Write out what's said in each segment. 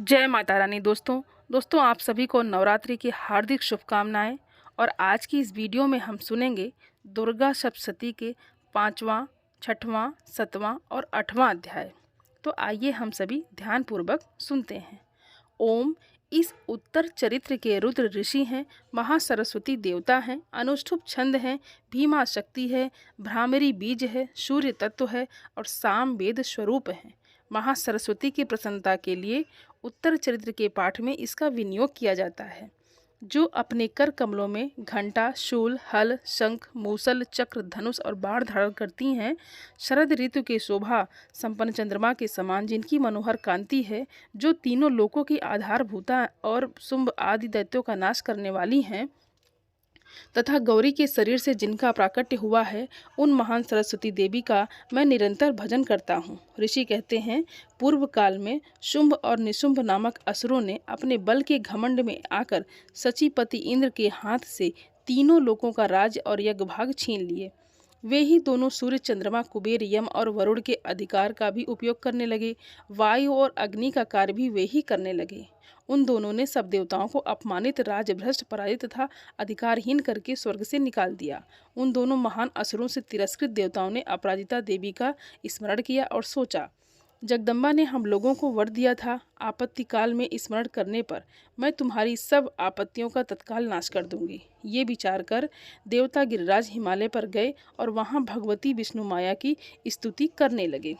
जय माता रानी। दोस्तों आप सभी को नवरात्रि की हार्दिक शुभकामनाएं। और आज की इस वीडियो में हम सुनेंगे दुर्गा सप्तशती के 5वां, 6वां, 7वां और 8वां अध्याय। तो आइए हम सभी ध्यानपूर्वक सुनते हैं। ओम। इस उत्तर चरित्र के रुद्र ऋषि हैं, महासरस्वती देवता हैं, अनुष्ठुप छंद हैं, भीमा शक्ति है, भ्रामरी बीज है, सूर्य तत्व है और साम वेद स्वरूप है। महासरस्वती की प्रसन्नता के लिए उत्तर चरित्र के पाठ में इसका विनियोग किया जाता है। जो अपने कर कमलों में घंटा, शूल, हल, शंख, मूसल, चक्र, धनुष और बाण धारण करती हैं, शरद ऋतु के शोभा संपन्न चंद्रमा के समान जिनकी मनोहर कांति है, जो तीनों लोकों की आधारभूता और शुंभ आदि दैत्यों का नाश करने वाली हैं, तथा गौरी के शरीर से जिनका प्राकट्य हुआ है, उन महान सरस्वती देवी का मैं निरंतर भजन करता हूँ। ऋषि कहते हैं, पूर्व काल में शुंभ और निशुंभ नामक असुरों ने अपने बल के घमंड में आकर सचीपति इंद्र के हाथ से तीनों लोकों का राज्य और यज्ञभाग छीन लिए। वे ही दोनों सूर्य, चंद्रमा, कुबेर, यम और वरुण के अधिकार का भी उपयोग करने लगे। वायु और अग्नि का कार्य भी वे ही करने लगे। उन दोनों ने सब देवताओं को अपमानित, राजभ्रष्ट, पराजित तथा अधिकारहीन करके स्वर्ग से निकाल दिया। उन दोनों महान असुरों से तिरस्कृत देवताओं ने अपराजिता देवी का स्मरण किया और सोचा, जगदम्बा ने हम लोगों को वर दिया था, आपत्ति काल में स्मरण करने पर मैं तुम्हारी सब आपत्तियों का तत्काल नाश कर दूंगी। ये विचार कर देवता गिरिराज हिमालय पर गए और वहां भगवती विष्णु माया की स्तुति करने लगे।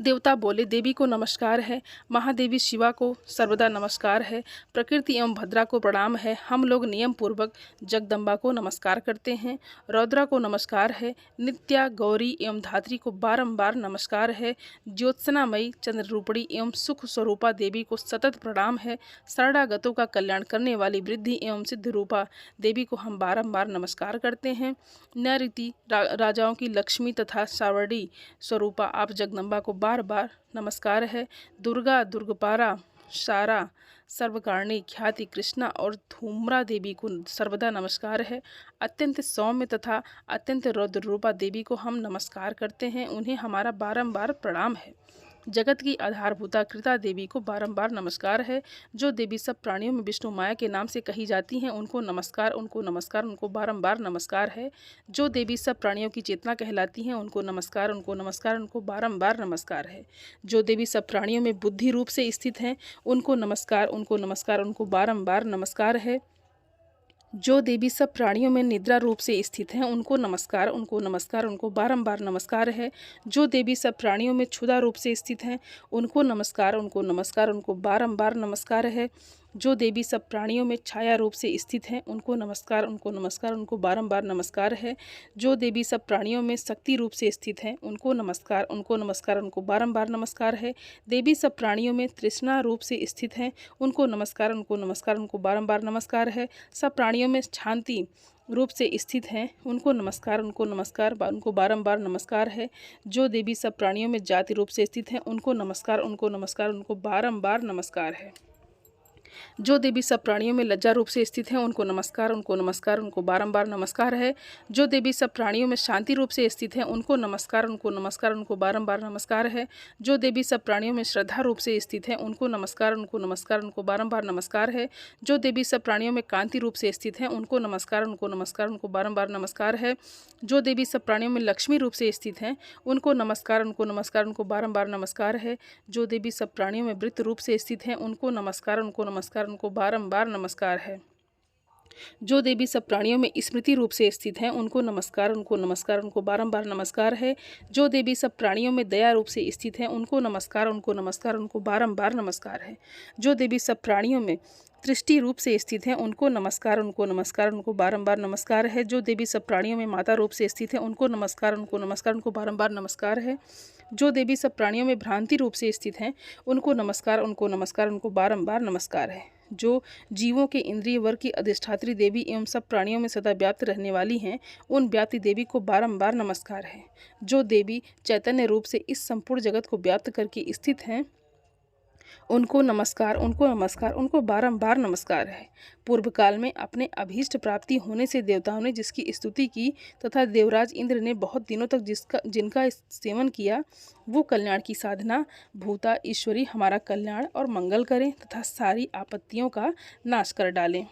देवता बोले, देवी को नमस्कार है, महादेवी शिवा को सर्वदा नमस्कार है, प्रकृति एवं भद्रा को प्रणाम है। हम लोग नियम पूर्वक जगदम्बा को नमस्कार करते हैं। रौद्रा को नमस्कार है, नित्या, गौरी एवं धात्री को बारंबार नमस्कार है। ज्योत्सनामयी, चंद्ररूपणी एवं सुख स्वरूपा देवी को सतत प्रणाम है। शरणागतों का कल्याण करने वाली वृद्धि एवं सिद्ध रूपा देवी को हम बारंबार नमस्कार करते हैं। नैऋति राजाओं की लक्ष्मी तथा सावर्णी स्वरूपा आप जगदम्बा को बार बार नमस्कार है। दुर्गा, दुर्गपारा, सारा, सर्वकारिणी, ख्याति, कृष्णा और धूम्रा देवी को सर्वदा नमस्कार है। अत्यंत सौम्य तथा अत्यंत रौद्र रूपा देवी को हम नमस्कार करते हैं, उन्हें हमारा बारंबार प्रणाम है। जगत की आधारभूता कृता देवी को बारंबार नमस्कार है। जो देवी सब प्राणियों में विष्णु माया के नाम से कही जाती हैं, उनको नमस्कार, उनको नमस्कार, उनको बारंबार नमस्कार है। जो देवी सब प्राणियों की चेतना कहलाती हैं, उनको नमस्कार, उनको नमस्कार, उनको बारंबार नमस्कार है। जो देवी सब प्राणियों में बुद्धि रूप से स्थित हैं, उनको नमस्कार, उनको नमस्कार, उनको बारंबार नमस्कार है। जो देवी सब प्राणियों में निद्रा रूप से स्थित हैं, उनको नमस्कार, उनको नमस्कार, उनको बारंबार नमस्कार है। जो देवी सब प्राणियों में क्षुधा रूप से स्थित हैं, उनको नमस्कार, उनको नमस्कार, उनको बारंबार नमस्कार है। जो देवी सब प्राणियों में छाया रूप से स्थित हैं, उनको नमस्कार, उनको नमस्कार, उनको बारंबार नमस्कार है। जो देवी सब प्राणियों में शक्ति रूप से स्थित हैं, उनको नमस्कार, उनको नमस्कार, उनको बारंबार नमस्कार है। देवी सब प्राणियों में तृष्णा रूप से स्थित हैं, उनको नमस्कार, उनको नमस्कार, उनको बारंबार नमस्कार है। सब प्राणियों में शांति रूप से स्थित हैं, उनको नमस्कार, उनको नमस्कार, उनको बारंबार नमस्कार है। जो देवी सब प्राणियों में जाति रूप से स्थित हैं, उनको नमस्कार, उनको नमस्कार, उनको बारंबार नमस्कार है। जो देवी सब प्राणियों में लज्जा रूप से स्थित हैं, उनको नमस्कार, उनको नमस्कार, उनको बारंबार नमस्कार है। जो देवी सब प्राणियों में शांति रूप से स्थित हैं, उनको नमस्कार, उनको नमस्कार, उनको बारंबार नमस्कार है। जो देवी सब प्राणियों में श्रद्धा रूप से स्थित हैं, उनको नमस्कार, उनको नमस्कार, उनको बारंबार नमस्कार है। जो देवी सब प्राणियों में कांति रूप से स्थित हैं, उनको नमस्कार, उनको नमस्कार, उनको बारंबार नमस्कार है। जो देवी सब प्राणियों में लक्ष्मी रूप से स्थित हैं, उनको नमस्कार, उनको नमस्कार, उनको बारंबार नमस्कार है। जो देवी सब प्राणियों में वृत्त रूप से स्थित हैं, उनको नमस्कार, उनको नमस्कार, उनको बारंबार नमस्कार है। जो देवी सब प्राणियों में स्मृति रूप से स्थित हैं, उनको नमस्कार, उनको नमस्कार, उनको बारंबार नमस्कार है। जो देवी सब प्राणियों में दया रूप से स्थित हैं, उनको नमस्कार, उनको नमस्कार, उनको बारंबार नमस्कार है। जो देवी सब प्राणियों में दृष्टि रूप से स्थित हैं, उनको नमस्कार, उनको नमस्कार, उनको बारंबार नमस्कार है। जो देवी सब प्राणियों में माता रूप से स्थित हैं, उनको नमस्कार, उनको नमस्कार, उनको बारंबार नमस्कार है। जो देवी सब प्राणियों में भ्रांति रूप से स्थित हैं, उनको नमस्कार, उनको नमस्कार, उनको बारंबार नमस्कार है। जो जीवों के इंद्रिय वर्ग की अधिष्ठात्री देवी एवं सब प्राणियों में सदा व्याप्त रहने वाली हैं, उन व्याप्ति देवी को बारंबार नमस्कार है। जो देवी चैतन्य रूप से इस संपूर्ण जगत को व्याप्त करके स्थित हैं, उनको नमस्कार, उनको नमस्कार, उनको बारंबार नमस्कार है। पूर्व काल में अपने अभीष्ट प्राप्ति होने से देवताओं ने जिसकी स्तुति की तथा देवराज इंद्र ने बहुत दिनों तक जिनका सेवन किया, वो कल्याण की साधना भूता ईश्वरी हमारा कल्याण और मंगल करें तथा सारी आपत्तियों का नाश कर डालें।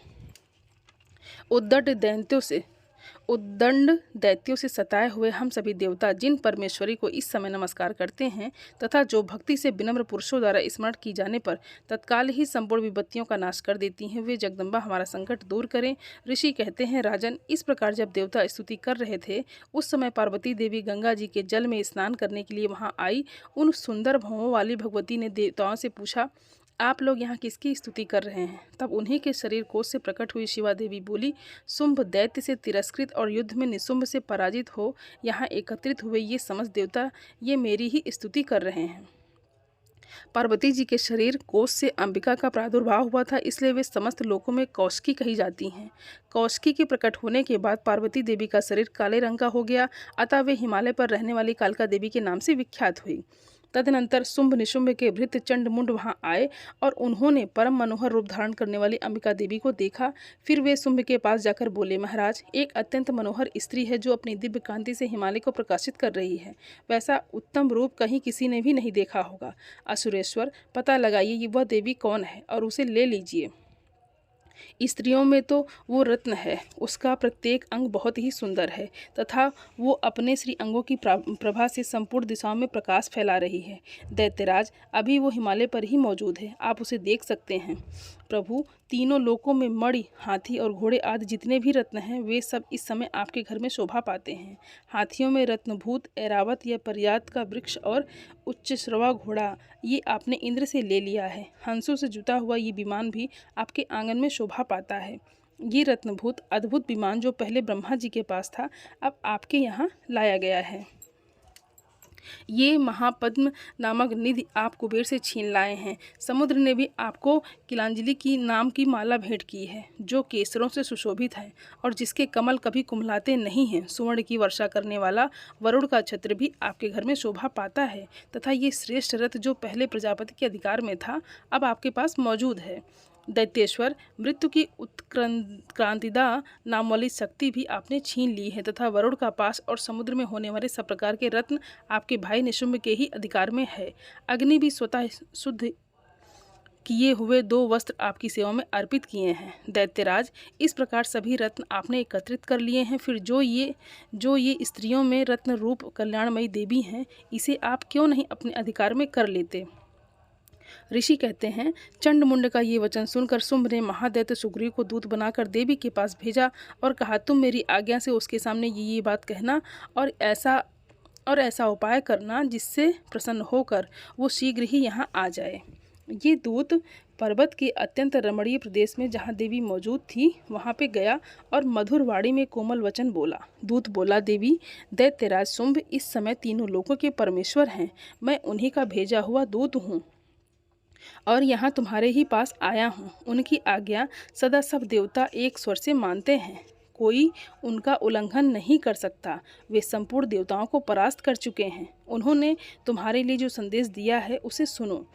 उद्दंड दैत्यों से सताए हुए हम सभी देवता जिन परमेश्वरी को इस समय नमस्कार करते हैं तथा जो भक्ति से विनम्र पुरुषों द्वारा स्मरण की जाने पर तत्काल ही संपूर्ण विपत्तियों का नाश कर देती हैं, वे जगदम्बा हमारा संकट दूर करें। ऋषि कहते हैं, राजन, इस प्रकार जब देवता स्तुति कर रहे थे उस समय पार्वती देवी गंगा जी के जल में स्नान करने के लिए वहाँ आई। उन सुंदर भवों वाली भगवती ने देवताओं से पूछा, आप लोग यहाँ किसकी स्तुति कर रहे हैं? तब उन्हीं के शरीर कोश से प्रकट हुई शिवा देवी बोली, शुंभ दैत्य से तिरस्कृत और युद्ध में निशुंभ से पराजित हो यहाँ एकत्रित हुए ये समस्त देवता ये मेरी ही स्तुति कर रहे हैं। पार्वती जी के शरीर कोश से अंबिका का प्रादुर्भाव हुआ था, इसलिए वे समस्त लोकों में कौशिकी कही जाती हैं। कौशिकी के प्रकट होने के बाद पार्वती देवी का शरीर काले रंग का हो गया, अतः वे हिमालय पर रहने वाली कालिका देवी के नाम से विख्यात हुई। तदनंतर शुंभ निशुंभ के भृत्य चंडमुंड वहां आए और उन्होंने परम मनोहर रूप धारण करने वाली अंबिका देवी को देखा। फिर वे शुंभ के पास जाकर बोले, महाराज, एक अत्यंत मनोहर स्त्री है जो अपनी दिव्य कांति से हिमालय को प्रकाशित कर रही है। वैसा उत्तम रूप कहीं किसी ने भी नहीं देखा होगा। असुरेश्वर, पता लगाइए ये वह देवी कौन है और उसे ले लीजिए। स्त्रियों में तो वो रत्न है, उसका प्रत्येक अंग बहुत ही सुंदर है तथा वो अपने श्री अंगों की प्रभा से संपूर्ण दिशाओं में प्रकाश फैला रही है। दैत्यराज, अभी वो हिमालय पर ही मौजूद है, आप उसे देख सकते हैं। प्रभु, तीनों लोकों में मणि, हाथी और घोड़े आदि जितने भी रत्न हैं वे सब इस समय आपके घर में शोभा पाते हैं। हाथियों में रत्नभूत ऐरावत या पर्यात का वृक्ष और उच्चश्रवा घोड़ा ये आपने इंद्र से ले लिया है। हंसों से जुता हुआ ये विमान भी आपके आंगन में शोभा पाता है। ये रत्नभूत अद्भुत विमान जो पहले ब्रह्मा जी के पास था अब आपके यहाँ लाया गया है। ये महापद्म नामक निधि आप कुबेर से छीन लाए हैं। समुद्र ने भी आपको किलांजलि की नाम की माला भेंट की है जो केसरों से सुशोभित है और जिसके कमल कभी कुम्हलाते नहीं हैं। सुवर्ण की वर्षा करने वाला वरुण का छत्र भी आपके घर में शोभा पाता है तथा ये श्रेष्ठ रथ जो पहले प्रजापति के अधिकार में था अब आपके पास मौजूद है। दैत्येश्वर, मृत्यु की उत्क्रांतिदा नाम वाली शक्ति भी आपने छीन ली है तथा वरुण का पास और समुद्र में होने वाले सब प्रकार के रत्न आपके भाई निशुंभ के ही अधिकार में है। अग्नि भी स्वतः शुद्ध किए हुए 2 वस्त्र आपकी सेवा में अर्पित किए हैं। दैत्यराज, इस प्रकार सभी रत्न आपने एकत्रित कर लिए हैं, फिर जो ये स्त्रियों में रत्न रूप कल्याणमयी देवी हैं इसे आप क्यों नहीं अपने अधिकार में कर लेते? ऋषि कहते हैं, चंडमुंड का ये वचन सुनकर शुंभ ने महादैत्य सुग्रीव को दूत बनाकर देवी के पास भेजा और कहा, तुम मेरी आज्ञा से उसके सामने ये बात कहना और ऐसा उपाय करना जिससे प्रसन्न होकर वो शीघ्र ही यहाँ आ जाए। ये दूत पर्वत के अत्यंत रमणीय प्रदेश में जहाँ देवी मौजूद थी वहाँ पे गया और मधुर वाणी में कोमल वचन बोला। दूत बोला, देवी, दैत्यराज शुंभ इस समय तीनों लोकों के परमेश्वर हैं। मैं उन्हीं का भेजा हुआ दूत हूँ और यहाँ तुम्हारे ही पास आया हूँ। उनकी आज्ञा सदा सब देवता एक स्वर से मानते हैं, कोई उनका उल्लंघन नहीं कर सकता। वे संपूर्ण देवताओं को परास्त कर चुके हैं। उन्होंने तुम्हारे लिए जो संदेश दिया है उसे सुनो।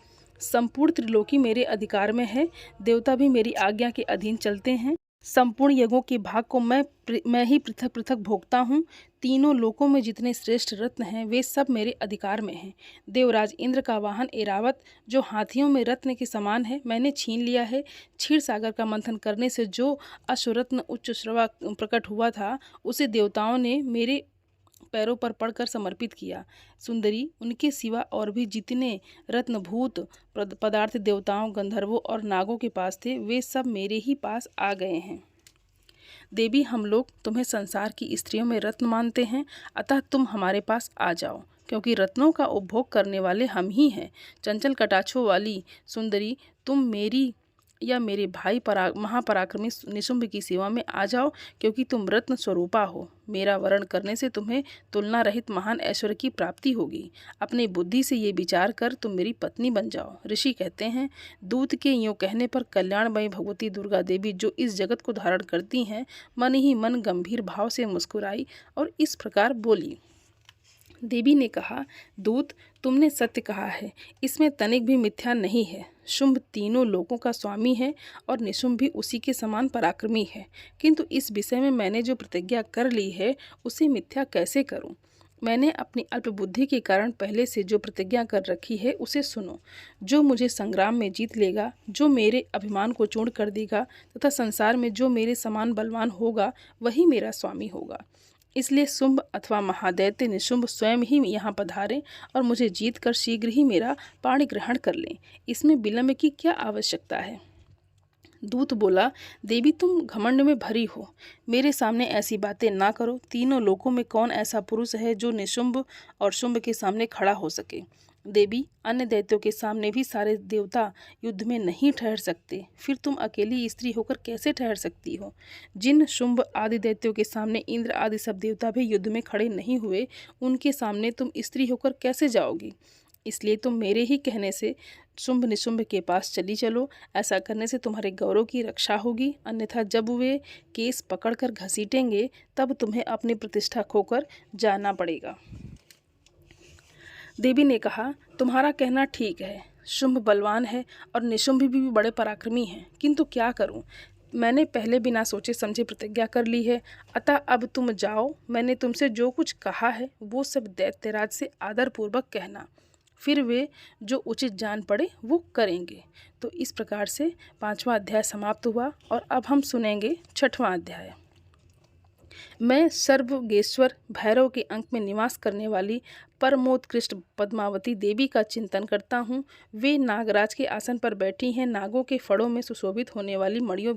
संपूर्ण त्रिलोकी मेरे अधिकार में है, देवता भी मेरी आज्ञा के अधीन चलते हैं। संपूर्ण यज्ञों के भाग को मैं ही पृथक पृथक भोगता हूँ। तीनों लोकों में जितने श्रेष्ठ रत्न हैं वे सब मेरे अधिकार में हैं। देवराज इंद्र का वाहन ऐरावत जो हाथियों में रत्न के समान है मैंने छीन लिया है। क्षीर सागर का मंथन करने से जो अश्वरत्न उच्च श्रवा प्रकट हुआ था उसे देवताओं ने मेरे पैरों पर पड़कर समर्पित किया। सुंदरी, उनके सिवा और भी जितने रत्नभूत पदार्थ देवताओं, गंधर्वों और नागों के पास थे वे सब मेरे ही पास आ गए हैं। देवी, हम लोग तुम्हें संसार की स्त्रियों में रत्न मानते हैं, अतः तुम हमारे पास आ जाओ, क्योंकि रत्नों का उपभोग करने वाले हम ही हैं। चंचल कटाक्षों वाली सुंदरी, तुम मेरी या मेरे भाई महापराक्रमी निशुंभ की सेवा में आ जाओ, क्योंकि तुम रत्न स्वरूपा हो। मेरा वरण करने से तुम्हें तुलना रहित महान ऐश्वर्य की प्राप्ति होगी। अपनी बुद्धि से ये विचार कर तुम मेरी पत्नी बन जाओ। ऋषि कहते हैं, दूत के यूँ कहने पर कल्याणमयी भगवती दुर्गा देवी जो इस जगत को धारण करती हैं मन ही मन गंभीर भाव से मुस्कुराई और इस प्रकार बोली, देवी ने कहा, दूत, तुमने सत्य कहा है, इसमें तनिक भी मिथ्या नहीं है। शुंभ तीनों लोकों का स्वामी है और निशुंभ भी उसी के समान पराक्रमी है, किंतु इस विषय में मैंने जो प्रतिज्ञा कर ली है उसे मिथ्या कैसे करूं? मैंने अपनी अल्पबुद्धि के कारण पहले से जो प्रतिज्ञा कर रखी है उसे सुनो। जो मुझे संग्राम में जीत लेगा, जो मेरे अभिमान को चूर्ण कर देगा तथा संसार में जो मेरे समान बलवान होगा, वही मेरा स्वामी होगा। इसलिए शुंभ अथवा महादैत्य निशुंभ स्वयं ही यहाँ पधारें और मुझे जीत कर शीघ्र ही मेरा पाणी ग्रहण कर लें। इसमें विलंब की क्या आवश्यकता है? दूत बोला, देवी, तुम घमंड में भरी हो, मेरे सामने ऐसी बातें ना करो। तीनों लोकों में कौन ऐसा पुरुष है जो निशुंभ और शुंभ के सामने खड़ा हो सके? देवी, अन्य दैत्यों के सामने भी सारे देवता युद्ध में नहीं ठहर सकते, फिर तुम अकेली स्त्री होकर कैसे ठहर सकती हो? जिन शुंभ आदि दैत्यों के सामने इंद्र आदि सब देवता भी युद्ध में खड़े नहीं हुए, उनके सामने तुम स्त्री होकर कैसे जाओगी? इसलिए तुम मेरे ही कहने से शुंभ निशुंभ के पास चली चलो। ऐसा करने से तुम्हारे गौरव की रक्षा होगी, अन्यथा जब वे केस पकड़कर घसीटेंगे तब तुम्हें अपनी प्रतिष्ठा खोकर जाना पड़ेगा। देवी ने कहा, तुम्हारा कहना ठीक है, शुंभ बलवान है और निशुंभ भी बड़े पराक्रमी हैं, किंतु क्या करूं? मैंने पहले बिना सोचे समझे प्रतिज्ञा कर ली है, अतः अब तुम जाओ। मैंने तुमसे जो कुछ कहा है वो सब दैत्यराज से आदरपूर्वक कहना, फिर वे जो उचित जान पड़े वो करेंगे। तो इस प्रकार से 5वां अध्याय समाप्त हुआ और अब हम सुनेंगे 6वां अध्याय। मैं सर्वगेश्वर भैरव के अंक में निवास करने वाली परमोत्कृष्ट पद्मावती देवी का चिंतन करता हूँ। वे नागराज के आसन पर बैठी हैं। नागों के फड़ों में सुशोभित होने वाली मणियों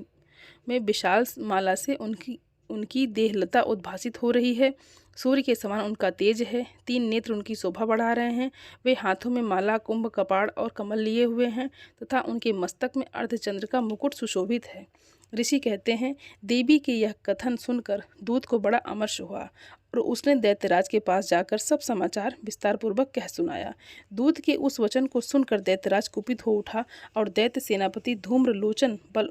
में विशाल माला से उनकी देहलता उद्भासित हो रही है। सूर्य के समान उनका तेज है। 3 नेत्र उनकी शोभा बढ़ा रहे हैं। वे हाथों में माला, कुंभ, कपाड़ और कमल लिए हुए हैं तथा उनके मस्तक में अर्धचंद्र का मुकुट सुशोभित है। ऋषि कहते हैं, देवी के यह कथन सुनकर दूत को बड़ा अमर्ष हुआ और उसने दैत्यराज के पास जाकर सब समाचार विस्तार पूर्वक कह सुनाया। दूत के उस वचन को सुनकर दैत्यराज कुपित हो उठा और दैत्य सेनापति धूम्रलोचन बल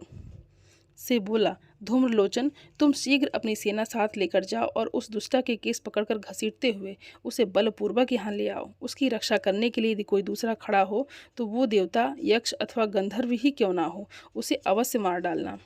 से बोला, धूम्रलोचन, तुम शीघ्र अपनी सेना साथ लेकर जाओ और उस दुष्टा के केस पकड़कर घसीटते हुए उसे बलपूर्वक यहाँ ले आओ। उसकी रक्षा करने के लिए यदि कोई दूसरा खड़ा हो तो वो देवता, यक्ष अथवा गंधर्व ही क्यों ना हो, उसे अवश्य मार डालना।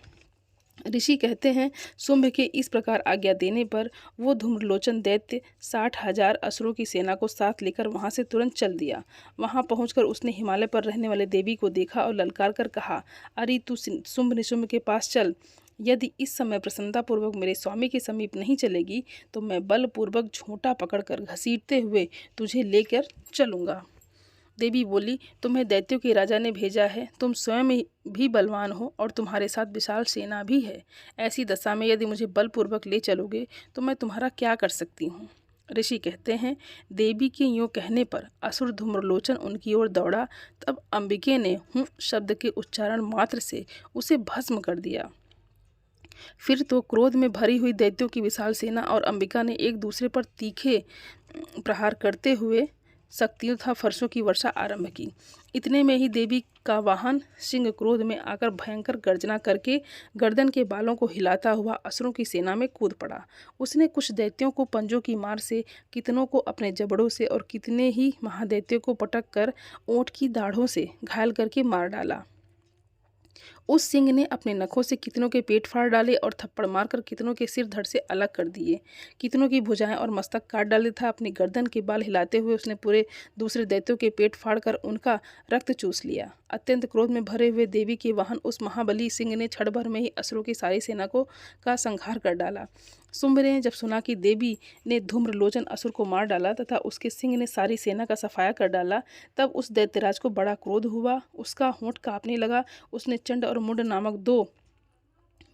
ऋषि कहते हैं, शुंभ के इस प्रकार आज्ञा देने पर वो धूम्रलोचन दैत्य 60,000 असुरों की सेना को साथ लेकर वहां से तुरंत चल दिया। वहां पहुंचकर उसने हिमालय पर रहने वाले देवी को देखा और ललकार कर कहा, अरे तू शुंभ निशुंभ के पास चल। यदि इस समय प्रसन्नतापूर्वक मेरे स्वामी के समीप नहीं चलेगी तो मैं बलपूर्वक झोंटा पकड़कर घसीटते हुए तुझे लेकर चलूँगा। देवी बोली, तुम्हें दैत्यों के राजा ने भेजा है, तुम स्वयं भी बलवान हो और तुम्हारे साथ विशाल सेना भी है। ऐसी दशा में यदि मुझे बलपूर्वक ले चलोगे तो मैं तुम्हारा क्या कर सकती हूँ? ऋषि कहते हैं, देवी के यूँ कहने पर असुर धूम्रलोचन उनकी ओर दौड़ा। तब अंबिके ने हूँ शब्द के उच्चारण मात्र से उसे भस्म कर दिया। फिर तो क्रोध में भरी हुई दैत्यों की विशाल सेना और अंबिका ने एक दूसरे पर तीखे प्रहार करते हुए शक्तियों तथा फर्शों की वर्षा आरंभ की। इतने में ही देवी का वाहन सिंह क्रोध में आकर भयंकर गर्जना करके गर्दन के बालों को हिलाता हुआ असुरों की सेना में कूद पड़ा। उसने कुछ दैत्यों को पंजों की मार से, कितनों को अपने जबड़ों से और कितने ही महादैत्यों को पटक कर ओंठ की दाढ़ों से घायल करके मार डाला। उस सिंह ने अपने नखों से कितनों के पेट फाड़ डाले और थप्पड़ मारकर कितनों के सिर धड़ से अलग कर दिए। कितनों की भुजाएं और मस्तक काट डाले था। अपनी गर्दन के बाल हिलाते हुए उसने पूरे दूसरे दैत्यों के पेट फाड़कर उनका रक्त चूस लिया। अत्यंत क्रोध में भरे हुए देवी के वाहन उस महाबली सिंह ने क्षण भर में ही असुरों की सारी सेना का संहार कर डाला। शुंभ ने जब सुना कि देवी ने धूम्रलोचन असुर को मार डाला तथा उसके सिंह ने सारी सेना का सफाया कर डाला, तब उस दैत्यराज को बड़ा क्रोध हुआ। उसका होंठ कांपने लगा। उसने चंड और मुंड नामक 2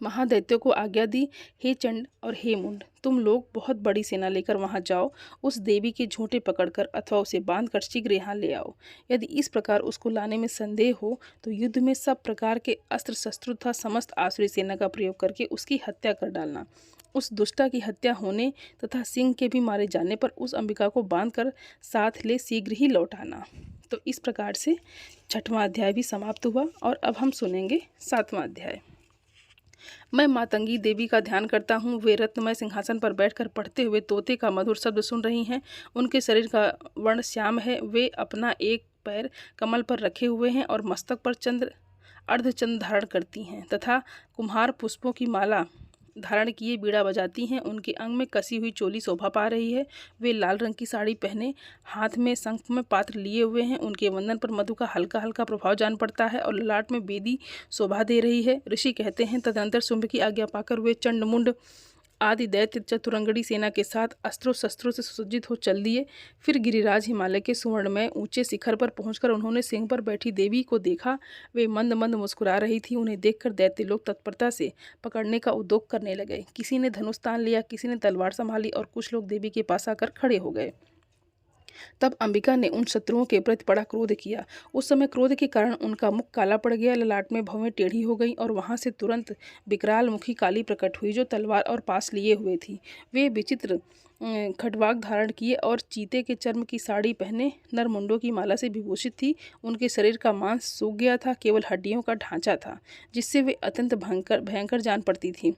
महादैत्यों को आज्ञा दी, हे चंड और हे मुंड, तुम लोग बहुत बड़ी सेना लेकर वहां जाओ। उस देवी के झूठे पकड़कर अथवा उसे बांधकर शीघ्र यहाँ ले आओ। यदि इस प्रकार उसको लाने में संदेह हो तो युद्ध में सब प्रकार के अस्त्र शस्त्र तथा समस्त आसुरी सेना का प्रयोग करके उसकी हत्या कर डालना। उस दुष्टा की हत्या होने तथा सिंह के भी मारे जाने पर उस अंबिका को बांधकर साथ ले शीघ्र ही लौट आना। तो इस प्रकार से 6वां अध्याय भी समाप्त हुआ और अब हम सुनेंगे 7वां अध्याय। मैं मातंगी देवी का ध्यान करता हूँ। वे रत्नमय सिंहासन पर बैठकर पढ़ते हुए तोते का मधुर शब्द सुन रही हैं। उनके शरीर का वर्ण श्याम है। वे अपना एक पैर कमल पर रखे हुए हैं और मस्तक पर अर्धचंद्र धारण करती हैं तथा कुम्हार पुष्पों की माला धारण किए बीड़ा बजाती हैं। उनके अंग में कसी हुई चोली शोभा पा रही है। वे लाल रंग की साड़ी पहने हाथ में शंख में पात्र लिए हुए हैं। उनके वंदन पर मधु का हल्का हल्का प्रभाव जान पड़ता है और ललाट में बेदी शोभा दे रही है। ऋषि कहते हैं, तदनंतर शुंभ की आज्ञा पाकर वे चंडमुंड आदि दैत्य चतुरंगड़ी सेना के साथ अस्त्रों शस्त्रों से सुसज्जित हो चल दिए। फिर गिरिराज हिमालय के सुवर्णमय ऊंचे शिखर पर पहुंचकर उन्होंने सिंह पर बैठी देवी को देखा। वे मंद मंद मुस्कुरा रही थी। उन्हें देखकर दैत्य लोग तत्परता से पकड़ने का उद्योग करने लगे। किसी ने धनुष तान लिया, किसी ने तलवार संभाली और कुछ लोग देवी के पास आकर खड़े हो गए। तब अंबिका ने उन शत्रुओं के प्रति बड़ा क्रोध किया। उस समय क्रोध के कारण उनका मुख काला पड़ गया, ललाट में भौहें टेढ़ी हो गईं और वहां से तुरंत विकराल मुखी काली प्रकट हुई जो तलवार और पास लिए हुए थी। वे विचित्र खड्वाग धारण किए और चीते के चर्म की साड़ी पहने नरमुंडों की माला से विभूषित थी। उनके शरीर का मांस सूख गया था, केवल हड्डियों का ढांचा था जिससे वे अत्यंत भयंकर जान पड़ती थी।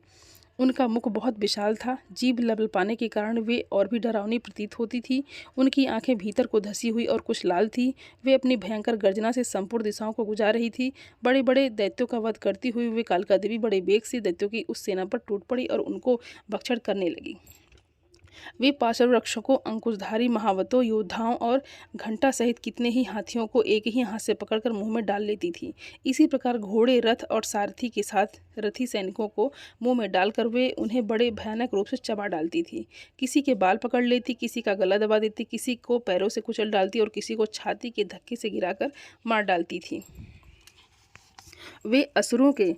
उनका मुख बहुत विशाल था। जीभ लबलपाने के कारण वे और भी डरावनी प्रतीत होती थी। उनकी आंखें भीतर को धसी हुई और कुछ लाल थी। वे अपनी भयंकर गर्जना से संपूर्ण दिशाओं को गुजार रही थी। बड़े बड़े दैत्यों का वध करती हुई वे कालिका देवी बड़े वेग से दैत्यों की उस सेना पर टूट पड़ी और उनको भक्षण करने लगी। वे पार्श्व रक्षकों, अंकुशधारी महावतों, योद्धाओं और घंटा सहित कितने ही हाथियों को एक ही हाथ से पकड़कर मुंह में डाल लेती थी। इसी प्रकार घोड़े, रथ और सारथी के साथ रथी सैनिकों को मुंह में डालकर वे उन्हें बड़े भयानक रूप से चबा डालती थी। किसी के बाल पकड़ लेती, किसी का गला दबा देती, किसी को पैरों से कुचल डालती और किसी को छाती के धक्के से गिराकर मार डालती थी। वे असुरों के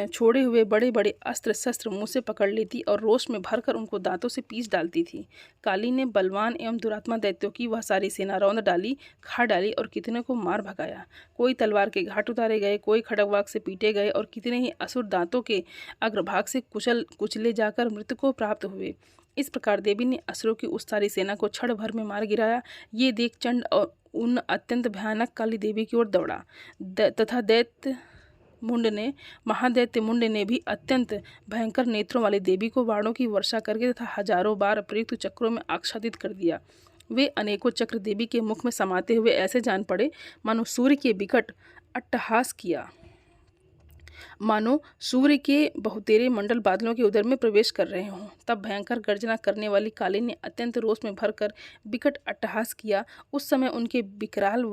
छोड़े हुए बड़े बड़े अस्त्र शस्त्र मुंह से पकड़ लेती और रोष में भरकर उनको दांतों से पीस डालती थी। काली ने बलवान एवं दुरात्मा दैत्यों की वह सारी सेना रौंद डाली, खा डाली और कितने को मार भगाया। कोई तलवार के घाट उतारे गए, कोई खड़गवाग से पीटे गए और कितने ही असुर दांतों के अग्रभाग से कुचले जाकर मृत्यु को प्राप्त हुए। इस प्रकार देवी ने असुरों की उस सारी सेना को क्षण भर में मार गिराया। ये देख चंड और उन अत्यंत भयानक काली देवी की ओर दौड़ा तथा महादैत्य मुंड ने भी अत्यंत भयंकर नेत्रों वाली देवी को बाणों की वर्षा करके तथा हजारों बार प्रयुक्त चक्रों में आच्छादित कर दिया। वे अनेकों चक्र देवी के मुख में समाते हुए ऐसे जान पड़े मानो सूर्य के विकट अट्टहास किया, मानो सूर्य के बहुतेरे मंडल बादलों के उदर में प्रवेश कर रहे हों। तब भयंकर गर्जना करने वाली काली ने अत्यंत रोष में भरकर विकट अट्टहास किया। उस समय उनके विकराल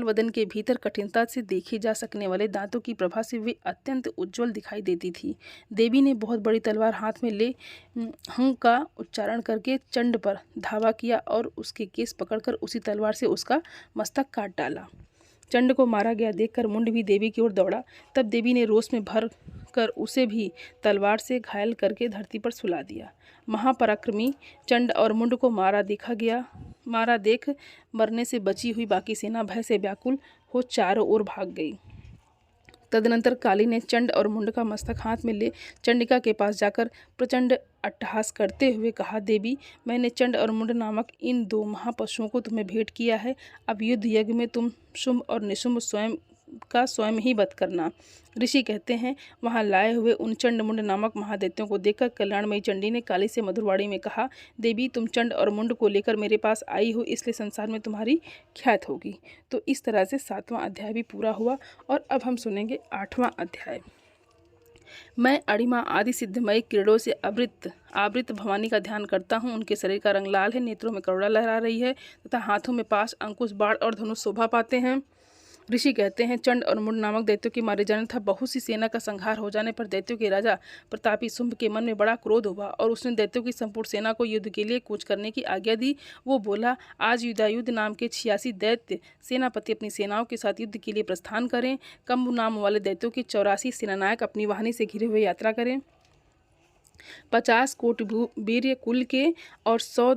वदन के भीतर कठिनता से देखी जा सकने वाले दांतों की प्रभा से वे अत्यंत उज्ज्वल दिखाई देती थी। देवी ने बहुत बड़ी तलवार हाथ में ले हंग का उच्चारण करके चंड पर धावा किया और उसके केस पकड़कर उसी तलवार से उसका मस्तक काट डाला। चंड को मारा गया देखकर मुंड भी देवी की ओर दौड़ा। तब देवी ने रोष में भर कर उसे भी तलवार से घायल करके धरती पर सुला दिया। महापराक्रमी चंड और मुंड को मारा देख मरने से बची हुई बाकी सेना भय से व्याकुल हो चारों ओर भाग गई। तदनंतर काली ने चंड और मुंड का मस्तक हाथ में ले चंडिका के पास जाकर प्रचंड अट्टहास करते हुए कहा, देवी, मैंने चंड और मुंड नामक इन दो महापशुओं को तुम्हें भेंट किया है। अब युद्ध यज्ञ में तुम शुंभ और निशुंभ स्वयं ही वध करना। ऋषि कहते हैं, वहां लाए हुए उन चंड मुंड नामक महादैत्यों को देखकर कल्याणमयी चंडी ने काली से मधुरवाणी में कहा, देवी, तुम चंड और मुंड को लेकर मेरे पास आई हो, इसलिए संसार में तुम्हारी ख्यात होगी। तो इस तरह से 7वां अध्याय भी पूरा हुआ और अब हम सुनेंगे 8वां अध्याय। मैं अणिमा आदि सिद्धमयी किरणों से आवृत भवानी का ध्यान करता हूँ। उनके शरीर का रंग लाल है, नेत्रों में करुणा लहरा रही है तथा हाथों में पाश, अंकुश, बाण और धनुष शोभा पाते हैं। ऋषि कहते हैं, चंड और मुंड नामक दैत्यों के मारे जाने तथा बहुत सी सेना का संहार हो जाने पर दैत्यों के राजा प्रतापी शुंभ के मन में बड़ा क्रोध हुआ और उसने दैत्यों की संपूर्ण सेना को युद्ध के लिए कूच करने की आज्ञा दी। वो बोला, आज युद्धायुध नाम के 86 दैत्य सेनापति अपनी सेनाओं के साथ युद्ध के लिए प्रस्थान करें। कम्बु नाम वाले दैत्यों के 84 सेनानायक अपनी वाहिनी से घिरे हुए यात्रा करें। 50 कोटि वीर्य कुल के और 100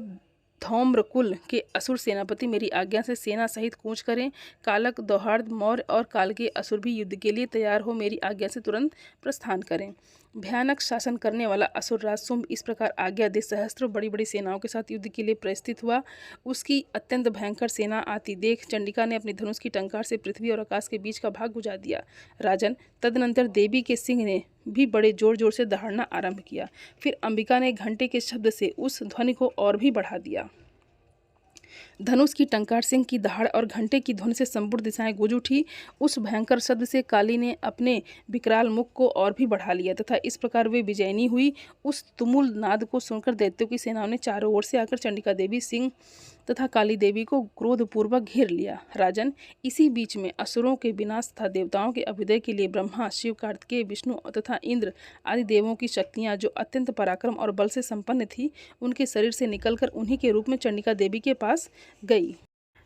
धौम्र कुल के असुर सेनापति मेरी आज्ञा से सेना सहित कूच करें। कालक, दौहार्द, मौर्य और काल के असुर भी युद्ध के लिए तैयार हो मेरी आज्ञा से तुरंत प्रस्थान करें। भयानक शासन करने वाला असुरराज शुंभ इस प्रकार आज्ञा दे सहस्त्रों बड़ी बड़ी सेनाओं के साथ युद्ध के लिए प्रस्थित हुआ। उसकी अत्यंत भयंकर सेना आती देख चंडिका ने अपनी धनुष की टंकार से पृथ्वी और आकाश के बीच का भाग बुझा दिया। राजन, तदनंतर देवी के सिंह ने भी बड़े जोर जोर से दहाड़ना आरंभ किया। फिर अंबिका ने घंटे के शब्द से उस ध्वनि को और भी बढ़ा दिया। धनुष की टंकार, सिंह की दहाड़ और घंटे की ध्वनि से संपूर्ण दिशाएं गूंज उठी। उस भयंकर शब्द से काली ने अपने विकराल मुख को और भी बढ़ा लिया तथा इस प्रकार वे विजयिनी हुई। उस तुमुल नाद को सुनकर दैत्यों की सेनाओं ने चारों ओर से आकर चंडिका देवी, सिंह तथा काली देवी को क्रोधपूर्वक घेर लिया। राजन, इसी बीच में असुरों के विनाश तथा देवताओं के अभ्युदय के लिए ब्रह्मा, शिव, कार्तिकेय, विष्णु तथा इंद्र आदि देवों की शक्तियां जो अत्यंत पराक्रम और बल से संपन्न थी, उनके शरीर से निकलकर उन्हीं के रूप में चंडिका देवी के पास गई।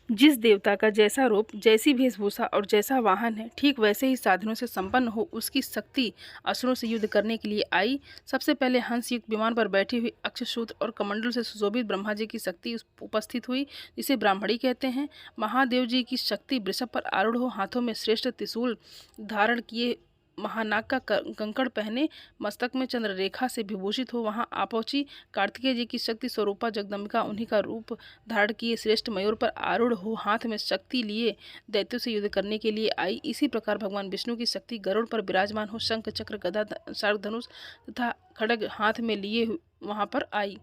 जिस देवता का जैसा रूप, जैसी वेशभूषा और जैसा वाहन है, ठीक वैसे ही साधनों से संपन्न हो उसकी शक्ति असुरों से युद्ध करने के लिए आई। सबसे पहले हंस युक्त विमान पर बैठी हुई अक्षसूत्र और कमंडल से सुशोभित ब्रह्मा जी की शक्ति उपस्थित हुई, जिसे ब्राह्मणी कहते हैं। महादेव जी की शक्ति वृषभ पर आरूढ़ हो, हाथों में श्रेष्ठ त्रिशूल धारण किए, महानाग का कंकड़ पहने, मस्तक में चंद्र रेखा से विभूषित हो वहां आ पहुंची। कार्तिकेय जी की शक्ति स्वरूपा जगदम्बिका उन्हीं का रूप धारण किए श्रेष्ठ मयूर पर आरूढ़ हो हाथ में शक्ति लिए दैत्यों से युद्ध करने के लिए आई। इसी प्रकार भगवान विष्णु की शक्ति गरुड़ पर विराजमान हो शंख, चक्र, गदा, शार्क धनुष तथा खड्ग हाथ में लिए वहां पर आई।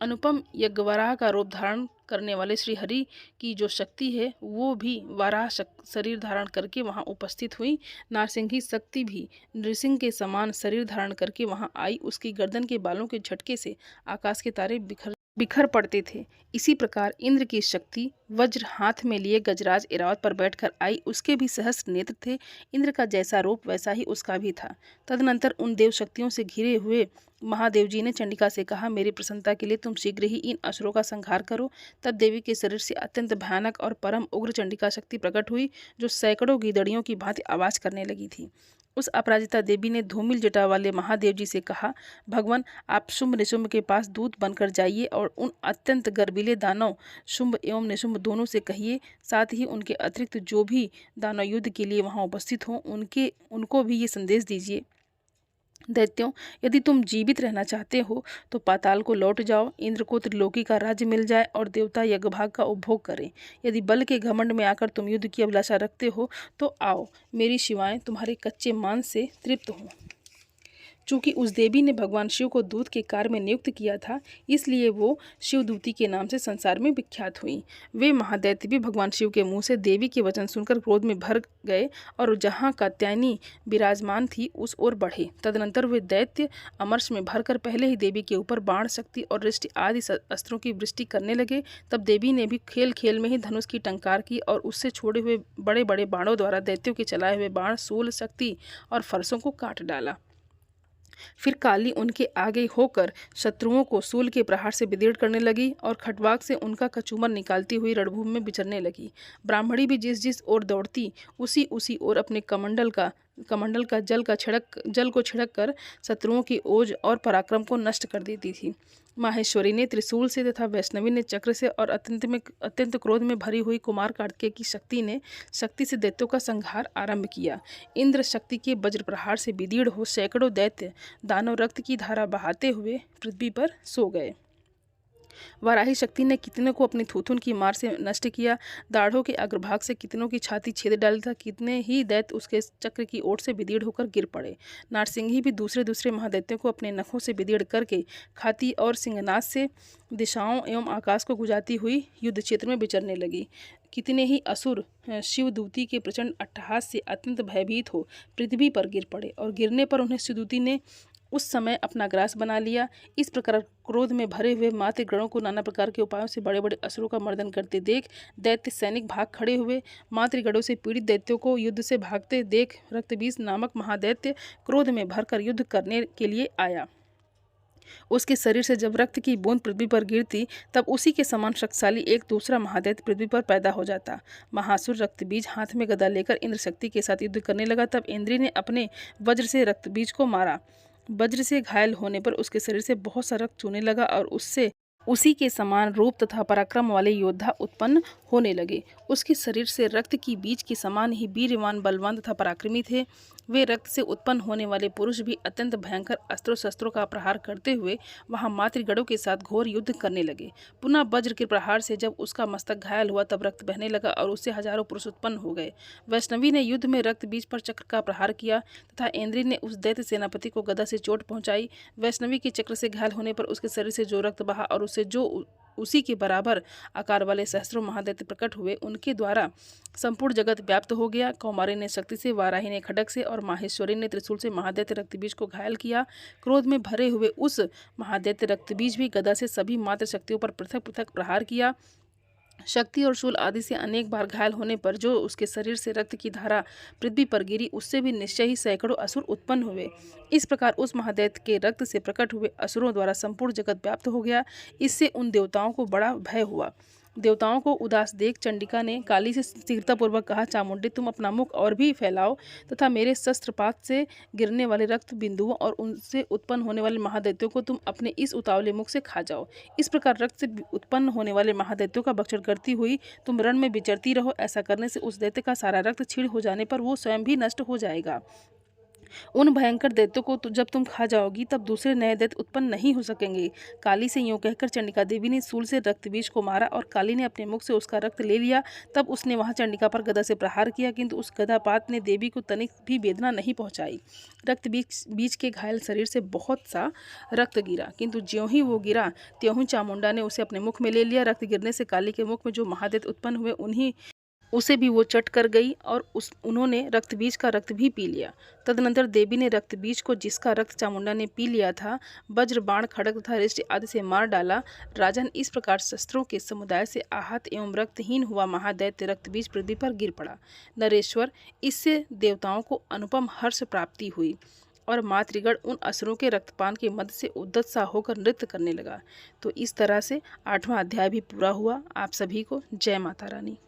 अनुपम यज्ञवराह का रूप धारण करने वाले श्री हरि की जो शक्ति है वो भी वाराह शरीर धारण करके वहां उपस्थित हुई। नारसिंही शक्ति भी नृसिंह के समान शरीर धारण करके वहां आई। उसकी गर्दन के बालों के झटके से आकाश के तारे बिखर पड़ते थे। इसी प्रकार इंद्र की शक्ति वज्र हाथ में लिए गजराज ऐरावत पर बैठकर आई। उसके भी सहस्त्र नेत्र थे। इंद्र का जैसा रूप वैसा ही उसका भी था। तदनंतर उन देव शक्तियों से घिरे हुए महादेव जी ने चंडिका से कहा, मेरी प्रसन्नता के लिए तुम शीघ्र ही इन असुरों का संहार करो। तब देवी के शरीर से अत्यंत भयानक और परम उग्र चंडिका शक्ति प्रकट हुई, जो सैकड़ों गीदड़ियों की भांति आवाज करने लगी थी। उस अपराजिता देवी ने धूमिल जटा वाले महादेव जी से कहा, भगवान, आप शुंभ निशुंभ के पास दूत बनकर जाइए और उन अत्यंत गर्वीले दानव शुंभ एवं निशुंभ दोनों से कहिए, साथ ही उनके अतिरिक्त जो भी दानव युद्ध के लिए वहां उपस्थित हों उनको भी ये संदेश दीजिए, दैत्यों, यदि तुम जीवित रहना चाहते हो तो पाताल को लौट जाओ, इंद्र को त्रिलोकी का राज्य मिल जाए और देवता यज्ञभाग का उपभोग करें। यदि बल के घमंड में आकर तुम युद्ध की अभिलाषा रखते हो तो आओ, मेरी शिवाएं तुम्हारे कच्चे मांस से तृप्त हों। चूंकि उस देवी ने भगवान शिव को दूत के कार्य में नियुक्त किया था, इसलिए वो शिवदूती के नाम से संसार में विख्यात हुई। वे महादैत्य भी भगवान शिव के मुंह से देवी के वचन सुनकर क्रोध में भर गए और जहाँ कात्यायनी विराजमान थी उस ओर बढ़े। तदनंतर वे दैत्य अमरश में भरकर पहले ही देवी के ऊपर बाण, शक्ति और दृष्टि आदि अस्त्रों की वृष्टि करने लगे। तब देवी ने भी खेल खेल में ही धनुष की टंकार की और उससे छोड़े हुए बड़े बड़े बाणों द्वारा दैत्यों के चलाए हुए बाण, शूल, शक्ति और फरसों को काट डाला। फिर काली उनके आगे होकर शत्रुओं को शूल के प्रहार से विदीर्ण करने लगी और खटवाक से उनका कचूमर निकालती हुई रणभूमि में विचरने लगी। ब्राह्मणी भी जिस जिस ओर दौड़ती उसी ओर अपने कमंडल का जल को छिड़क कर शत्रुओं की ओज और पराक्रम को नष्ट कर देती थी। माहेश्वरी ने त्रिशूल से तथा वैष्णवी ने चक्र से और अत्यंत क्रोध में भरी हुई कुमार कार्तिकेय की शक्ति से दैत्यों का संहार आरंभ किया। इंद्र शक्ति के वज्र प्रहार से विदीर्ण हो सैकड़ों दैत्य दानव रक्त की धारा बहाते हुए पृथ्वी पर सो गए। वाराही शक्ति ने कितनों को अपनी थूथुन की मार से नष्ट किया। दाढ़ों के अग्रभाग से कितनों की छाती छेद डाली था। कितने ही दैत्य उसके चक्र की ओर से विदीर्ण होकर गिर पड़े। नारसिंही भी दूसरे महादैत्यों को अपने नखों से विदीर्ण करके खाती और सिंहनाद से दिशाओं एवं आकाश को गुजाती हुई युद्ध क्षेत्र में विचरने लगी। कितने ही असुर शिवदूती के प्रचंड अट्टहास से अत्यंत भयभीत हो पृथ्वी पर गिर पड़े और गिरने पर उन्हें शिवदूती ने उस समय अपना ग्रास बना लिया। इस प्रकार क्रोध में भरे हुए मातृगणों को नाना प्रकार के उपायों से बड़े बड़े असुरों का मर्दन करते देख दैत्य सैनिक भाग खड़े हुए। मातृगणों से पीड़ित दैत्यों को युद्ध से भागते देख रक्तबीज नामक महादैत्य क्रोध में भरकर युद्ध करने के लिए आया। उसके शरीर से जब रक्त की बूंद पृथ्वी पर गिरती तब उसी के समान शक्तिशाली एक दूसरा महादैत्य पृथ्वी पर पैदा हो जाता। महासुर रक्तबीज हाथ में गदा लेकर इंद्र शक्ति के साथ युद्ध करने लगा। तब इंद्र ने अपने वज्र से रक्तबीज को मारा। वज्र से घायल होने पर उसके शरीर से बहुत सा रक्त चूने लगा और उससे उसी के समान रूप तथा पराक्रम वाले योद्धा उत्पन्न होने लगे। उसके शरीर से रक्त की बीज के समान ही वीर्यवान, बलवान तथा पराक्रमी थे। वे रक्त से उत्पन्न होने वाले पुरुष भी अत्यंत भयंकर अस्त्रों शस्त्रों का प्रहार करते हुए वहां मातृगणों के साथ घोर युद्ध करने लगे। पुनः वज्र के प्रहार से जब उसका मस्तक घायल हुआ तब रक्त बहने लगा और उससे हजारों पुरुष उत्पन्न हो गए। वैष्णवी ने युद्ध में रक्त बीज पर चक्र का प्रहार किया तथा इंद्री ने उस दैत्य सेनापति को गदा से चोट पहुंचाई। वैष्णवी के चक्र से घायल होने पर उसके शरीर से जो रक्त बहा और उससे जो उसी के बराबर आकार वाले सहस्त्रों महादैत्य प्रकट हुए, उनके द्वारा संपूर्ण जगत व्याप्त हो गया। कौमारी ने शक्ति से, वाराही ने खड्ग से और माहेश्वरी ने त्रिशूल से महादैत्य रक्तबीज को घायल किया। क्रोध में भरे हुए उस महादैत्य रक्तबीज भी गदा से सभी मात्र शक्तियों पर पृथक पृथक प्रहार किया। शक्ति और शूल आदि से अनेक बार घायल होने पर जो उसके शरीर से रक्त की धारा पृथ्वी पर गिरी, उससे भी निश्चय ही सैकड़ों असुर उत्पन्न हुए। इस प्रकार उस महादैत्य के रक्त से प्रकट हुए असुरों द्वारा संपूर्ण जगत व्याप्त हो गया। इससे उन देवताओं को बड़ा भय हुआ। देवताओं को उदास देख चंडिका ने काली से शीघ्रतापूर्वक कहा, चामुंडे, तुम अपना मुख और भी फैलाओ तथा मेरे शस्त्रपात से गिरने वाले रक्त बिंदुओं और उनसे उत्पन्न होने वाले महादैत्यों को तुम अपने इस उतावले मुख से खा जाओ। इस प्रकार रक्त से उत्पन्न होने वाले महादैत्यों का भक्षण करती हुई तुम रण में विचरती रहो। ऐसा करने से उस दैत्य का सारा रक्त क्षीण हो जाने पर वो स्वयं भी नष्ट हो जाएगा। उन भयंकर दैत्यों को जब तुम खा जाओगी तब दूसरे नए दैत्य उत्पन्न नहीं हो सकेंगे। काली से यूं कहकर चंडिका देवी ने शूल से रक्तबीज को मारा और काली ने अपने मुख से उसका रक्त ले लिया। तब उसने वहां चंडिका पर गदा से प्रहार किया, किंतु उस गदापात ने देवी को तनिक भी वेदना नहीं पहुंचाई। रक्त बीज के घायल शरीर से बहुत सा रक्त गिरा, किंतु ज्यों ही वो गिरा त्यों ही चामुंडा ने उसे अपने मुख में ले लिया। रक्त गिरने से काली के मुख में जो महादैत्य उत्पन्न हुए उन्हीं उसे भी वो चट कर गई और उन्होंने रक्तबीज का रक्त भी पी लिया। तदनंतर देवी ने रक्तबीज को, जिसका रक्त चामुंडा ने पी लिया था, वज्र, बाण, खड्ग तथा रिष्ट आदि से मार डाला। राजन, इस प्रकार शस्त्रों के समुदाय से आहत एवं रक्तहीन हुआ महादैत्य रक्तबीज पृथ्वी पर गिर पड़ा। नरेश्वर, इससे देवताओं को अनुपम हर्ष प्राप्ति हुई और मातृगण उन असुरों के रक्तपान के मध्य से उद्यत सा होकर नृत्य करने लगा। तो इस तरह से 8वां अध्याय भी पूरा हुआ। आप सभी को जय माता रानी।